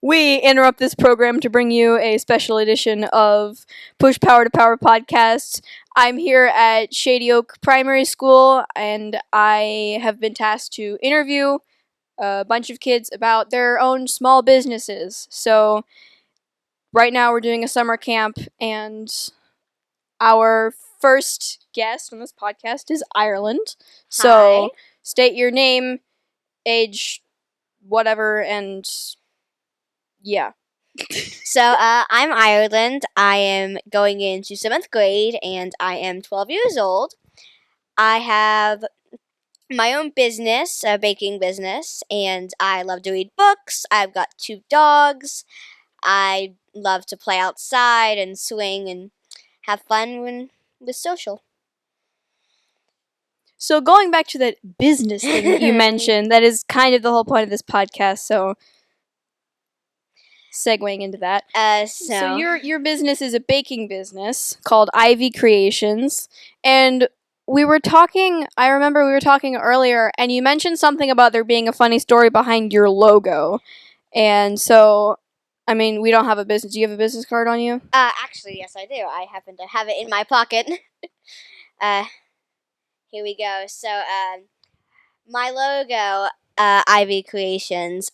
We interrupt this program to bring you a special edition of Push Power to Power podcast. I'm here at Shady Oak Primary School, and I have been tasked to interview a bunch of kids about their own small businesses. So, right now we're doing a summer camp, and our first guest on this podcast is Ireland. So, Hi. state your name, age, whatever, and yeah. So, I'm Ireland. I am going into 7th grade and I am 12 years old. I have my own business, a baking business, and I love to read books. I've got 2 dogs. I love to play outside and swing and have fun with social. So going back to that business thing that you mentioned, that is kind of the whole point of this podcast. So segueing into that. So your business is a baking business called Ivy Creations, and we were talking. I remember we were talking earlier, and you mentioned something about there being a funny story behind your logo, and so. I mean, we don't have a business. Do you have a business card on you? Actually, yes, I do. I happen to have it in my pocket. Here we go. So, my logo, Ivy Creations.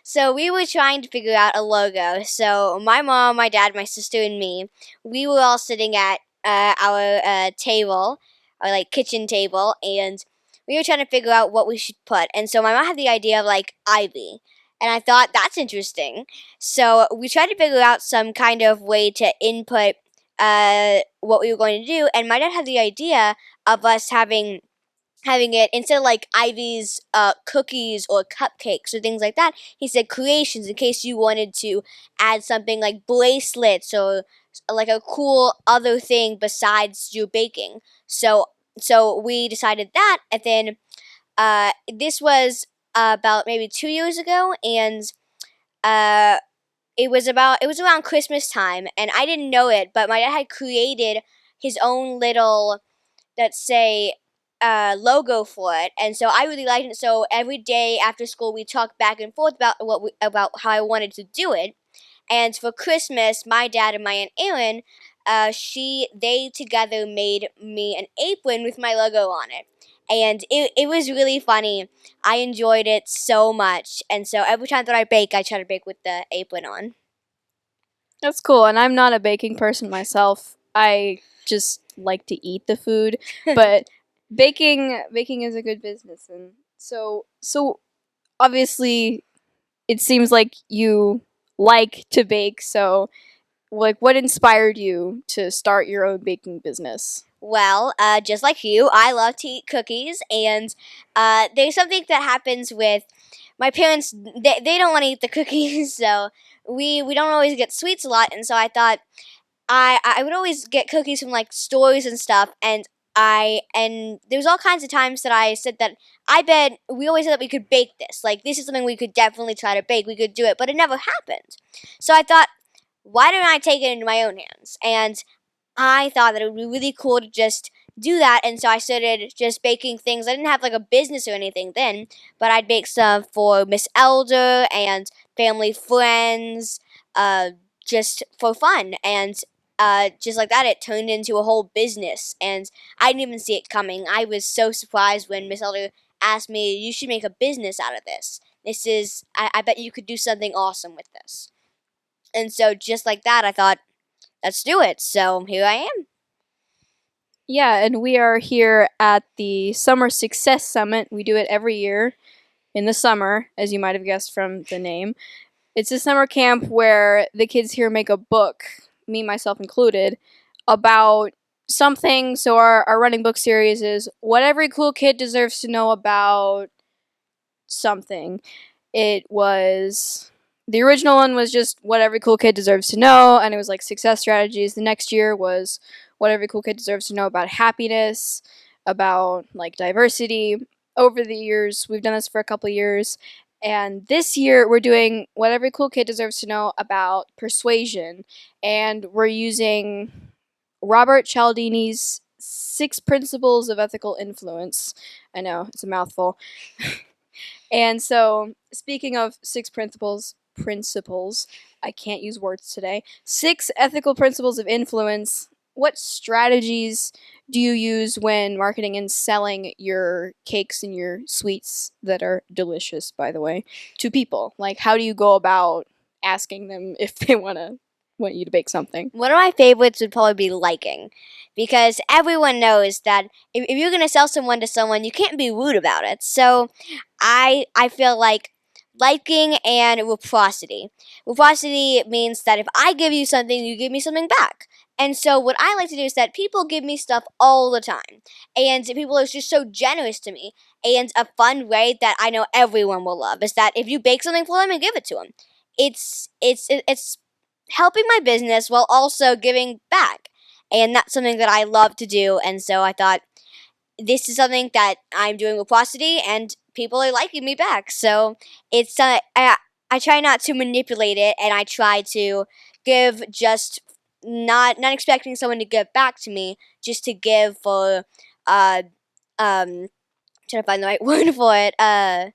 So we were trying to figure out a logo. So my mom, my dad, my sister, and me, we were all sitting at our table, our like kitchen table, and we were trying to figure out what we should put. And so my mom had the idea of like ivy, and I thought that's interesting. So we tried to figure out some kind of way to input what we were going to do, and my dad had the idea of us having it instead of like Ivy's cookies or cupcakes or things like that. He said creations in case you wanted to add something like bracelets or like a cool other thing besides your baking. So we decided that, and then this was about maybe 2 years ago, and uh, it was around Christmas time, and I didn't know it, but my dad had created his own little, let's say, logo for it, and so I really liked it. So every day after school, we talked back and forth about about how I wanted to do it. And for Christmas, my dad and my aunt Erin, they together made me an apron with my logo on it, and it was really funny. I enjoyed it so much, and so every time that I bake, I try to bake with the apron on. That's cool, and I'm not a baking person myself. I just like to eat the food, but baking is a good business, and so obviously it seems like you like to bake. So, like, what inspired you to start your own baking business? Well, just like you, I love to eat cookies, and there's something that happens with my parents. They don't want to eat the cookies, so we don't always get sweets a lot. And so I thought I would always get cookies from like stores and stuff, and there was all kinds of times that I said that I bet we always said that we could bake this. Like this is something we could definitely try to bake. We could do it, but it never happened. So I thought, why don't I take it into my own hands? And I thought that it would be really cool to just do that, and so I started just baking things. I didn't have like a business or anything then, but I'd bake some for Miss Elder and family friends, just for fun. And just like that, it turned into a whole business, and I didn't even see it coming. I was so surprised when Miss Elder asked me, "You should make a business out of this. I bet you could do something awesome with this." And so just like that, I thought, let's do it. So here I am. Yeah, and we are here at the Summer Success Summit. We do it every year in the summer, as you might have guessed from the name. It's a summer camp where the kids here make a book, me, myself included, about something. So our running book series is What Every Cool Kid Deserves to Know About Something. The original one was just What Every Cool Kid Deserves to Know, and it was like success strategies. The next year was What Every Cool Kid Deserves to Know About Happiness, about like diversity. Over the years, we've done this for a couple years, and this year we're doing What Every Cool Kid Deserves to Know About Persuasion, and we're using Robert Cialdini's 6 Principles of Ethical Influence. I know, it's a mouthful. And so, speaking of principles, I can't use words today. 6 ethical principles of influence. What strategies do you use when marketing and selling your cakes and your sweets that are delicious, by the way, to people? Like, how do you go about asking them if they want you to bake something? One of my favorites would probably be liking, because everyone knows that if you're gonna sell someone to someone, you can't be rude about it. So, I feel like liking and reciprocity. Reciprocity means that if I give you something, you give me something back. And so what I like to do is that people give me stuff all the time. And people are just so generous to me. And a fun way that I know everyone will love is that if you bake something for them and give it to them. It's helping my business while also giving back. And that's something that I love to do. And so I thought this is something that I'm doing with Prosody, and people are liking me back. So it's I try not to manipulate it, and I try to give just not expecting someone to give back to me, just to give for trying to find the right word for it,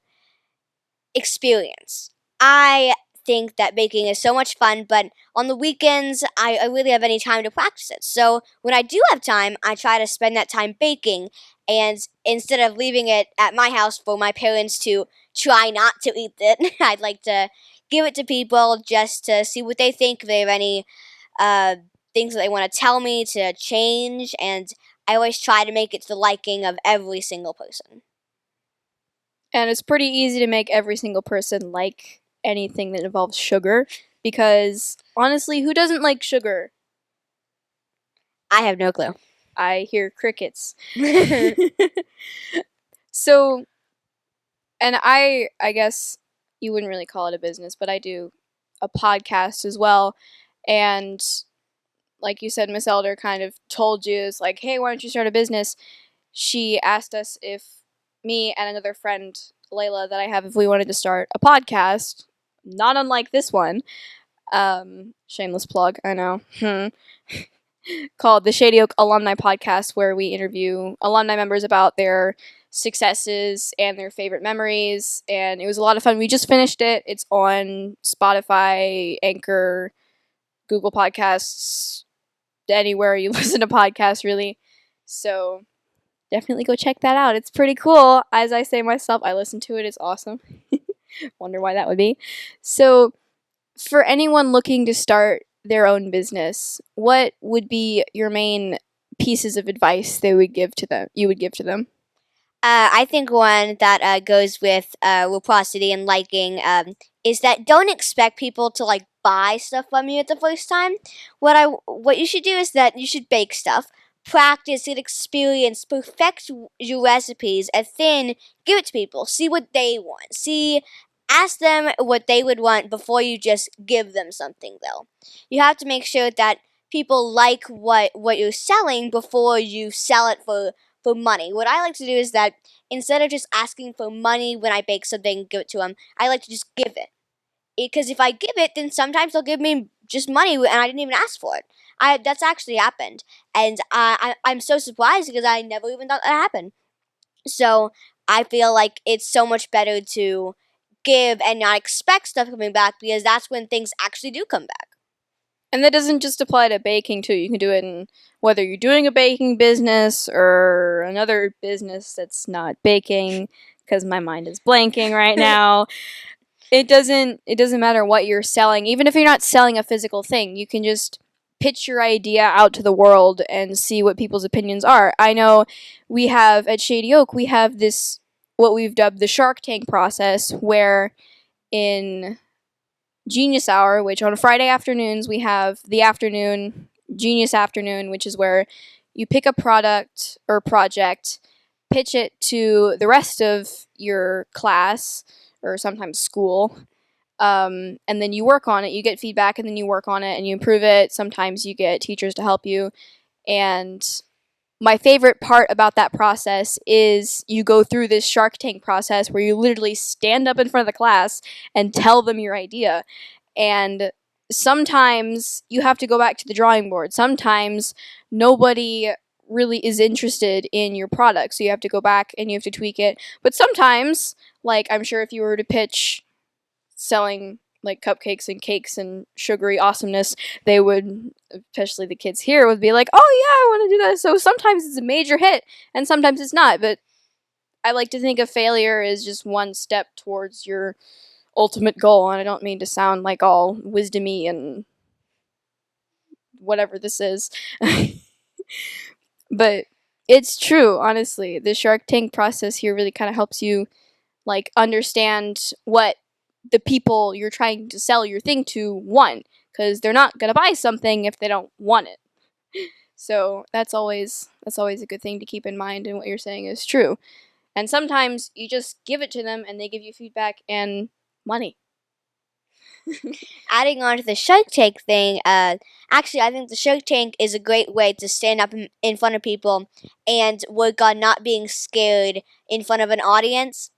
experience. I think that baking is so much fun, but on the weekends, I really have any time to practice it. So when I do have time, I try to spend that time baking, and instead of leaving it at my house for my parents to try not to eat it, I'd like to give it to people just to see what they think, if they have any uh, things that they want to tell me to change, and I always try to make it to the liking of every single person. And it's pretty easy to make every single person like anything that involves sugar because honestly, who doesn't like sugar? I have no clue. I hear crickets. So, and I guess you wouldn't really call it a business, but I do a podcast as well. And like you said, Miss Elder kind of told you, it's like, hey, why don't you start a business? She asked us if me and another friend, Layla, that I have, if we wanted to start a podcast, not unlike this one. Shameless plug, I know. Called the Shady Oak Alumni Podcast, where we interview alumni members about their successes and their favorite memories. And it was a lot of fun. We just finished it. It's on Spotify, Anchor, Google Podcasts, anywhere you listen to podcasts, really. So definitely go check that out. It's pretty cool. As I say myself, I listen to it. It's awesome. Wonder why that would be. So, for anyone looking to start their own business, what would be your main pieces of advice they would give to them? You would give to them? I think one that goes with reciprocity and liking is that don't expect people to like buy stuff from you at the first time. What you should do is that you should bake stuff, practice, get experience, perfect your recipes, and then give it to people. See what they want. Ask them what they would want before you just give them something. Though you have to make sure that people like what you're selling before you sell it for money. What I like to do is that instead of just asking for money when I bake something and give it to them, I like to just give it. Because if I give it, then sometimes they'll give me just money and I didn't even ask for it. That's actually happened, and I'm so surprised because I never even thought that happened. So I feel like it's so much better to give and not expect stuff coming back, because that's when things actually do come back. And that doesn't just apply to baking too. You can do it in whether you're doing a baking business or another business that's not baking, because my mind is blanking right now. It doesn't matter what you're selling. Even if you're not selling a physical thing, you can just pitch your idea out to the world and see what people's opinions are. I know we have at Shady Oak, we have this what we've dubbed the Shark Tank process, where in Genius Hour, which on Friday afternoons we have the afternoon, Genius Afternoon, which is where you pick a product or project, pitch it to the rest of your class or sometimes school, and then you work on it. You get feedback, and then you work on it and you improve it. Sometimes you get teachers to help you. And my favorite part about that process is you go through this Shark Tank process where you literally stand up in front of the class and tell them your idea. And sometimes you have to go back to the drawing board. Sometimes nobody really is interested in your product. So you have to go back and you have to tweak it. But sometimes, like, I'm sure if you were to pitch selling like cupcakes and cakes and sugary awesomeness, they would, especially the kids here, would be like, oh yeah, I want to do that. So sometimes it's a major hit and sometimes it's not. But I like to think of failure as just one step towards your ultimate goal. And I don't mean to sound like all wisdomy and whatever this is. But it's true, honestly. The Shark Tank process here really kind of helps you like understand what the people you're trying to sell your thing to want, because they're not going to buy something if they don't want it. So that's always a good thing to keep in mind, and what you're saying is true. And sometimes you just give it to them and they give you feedback and money. Adding on to the Shark Tank thing, actually, I think the Shark Tank is a great way to stand up in front of people and work on not being scared in front of an audience.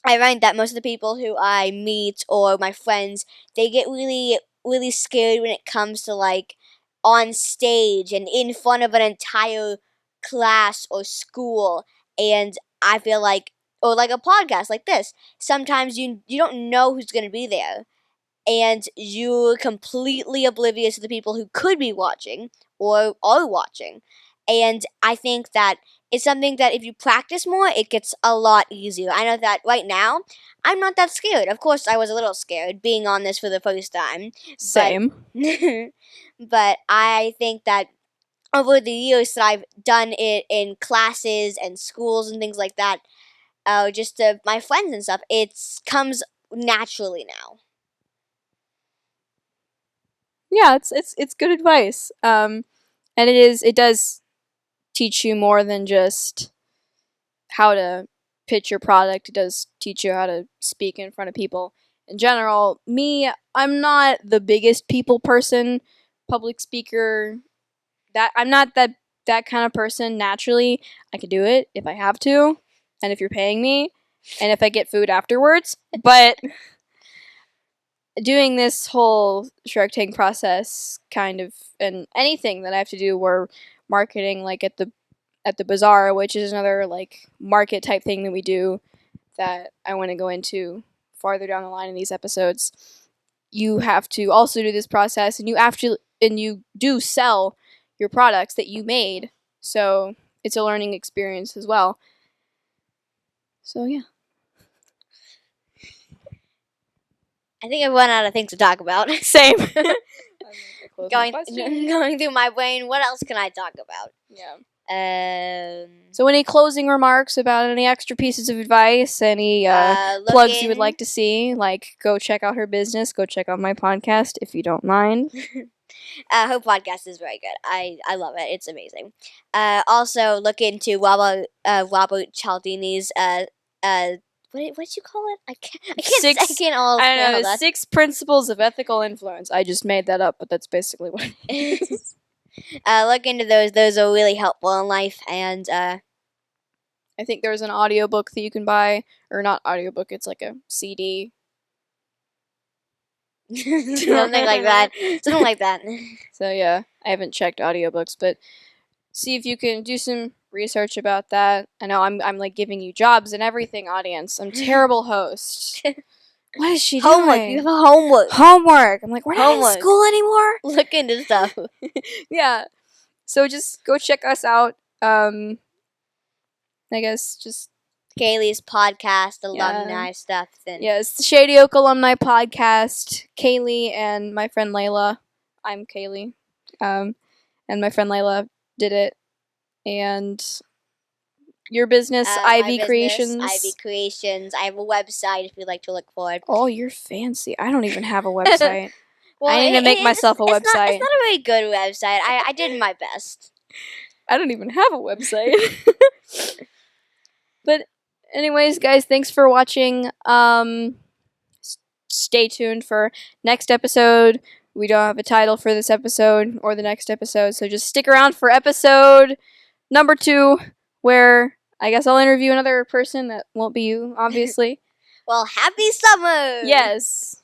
I find that most of the people who I meet or my friends, they get really, really scared when it comes to like on stage and in front of an entire class or school. And I feel like, or like a podcast like this, sometimes you don't know who's going to be there. And you're completely oblivious to the people who could be watching or are watching. And I think that it's something that if you practice more, it gets a lot easier. I know that right now, I'm not that scared. Of course, I was a little scared being on this for the first time. Same. But I think that over the years that I've done it in classes and schools and things like that, just to my friends and stuff, it comes naturally now. Yeah, it's good advice. And it does teach you more than just how to pitch your product. It does teach you how to speak in front of people. In general, I'm not the biggest people person, public speaker. That I'm not that kind of person naturally. I could do it if I have to, and if you're paying me, and if I get food afterwards. But doing this whole Shark Tank process kind of, and anything that I have to do where marketing, like at the bazaar, which is another like market type thing that we do that I want to go into farther down the line in these episodes. You have to also do this process, and you do sell your products that you made. So it's a learning experience as well. So yeah. I think I've run out of things to talk about. Same. going through my brain, what else can I talk about? Yeah. So any closing remarks about any extra pieces of advice, any plugs you would like to see? Like, go check out her business, go check out my podcast if you don't mind. Her podcast is very good. I love it. It's amazing. Also, look into Robert Cialdini's what'd you call it? I can't that. 6 principles of ethical influence. I just made that up, but that's basically what it is. Look into those. Those are really helpful in life. And I think there's an audiobook that you can buy, or not audiobook, it's like a CD. Something like that. So yeah, I haven't checked audiobooks, but see if you can do some research about that. I know I'm like giving you jobs and everything, audience. I'm a terrible host. What is she doing? Homework. You have a homework. I'm like, we're not in school anymore. Look into stuff. Yeah. So just go check us out. I guess just Kaylee's podcast, alumni stuff. Yeah, it's the Shady Oak Alumni Podcast. Kaylee and my friend Layla. I'm Kaylee. And my friend Layla did it. And your business, Ivy Creations. Ivy Creations. I have a website if you'd like to look for it. Oh, you're fancy. I don't even have a website. Well, I need to make myself a website. It's not a very good website. I did my best. I don't even have a website. But anyways, guys, thanks for watching. Stay tuned for next episode. We don't have a title for this episode or the next episode, so just stick around for episode number 2, where I guess I'll interview another person that won't be you, obviously. Well, happy summer! Yes.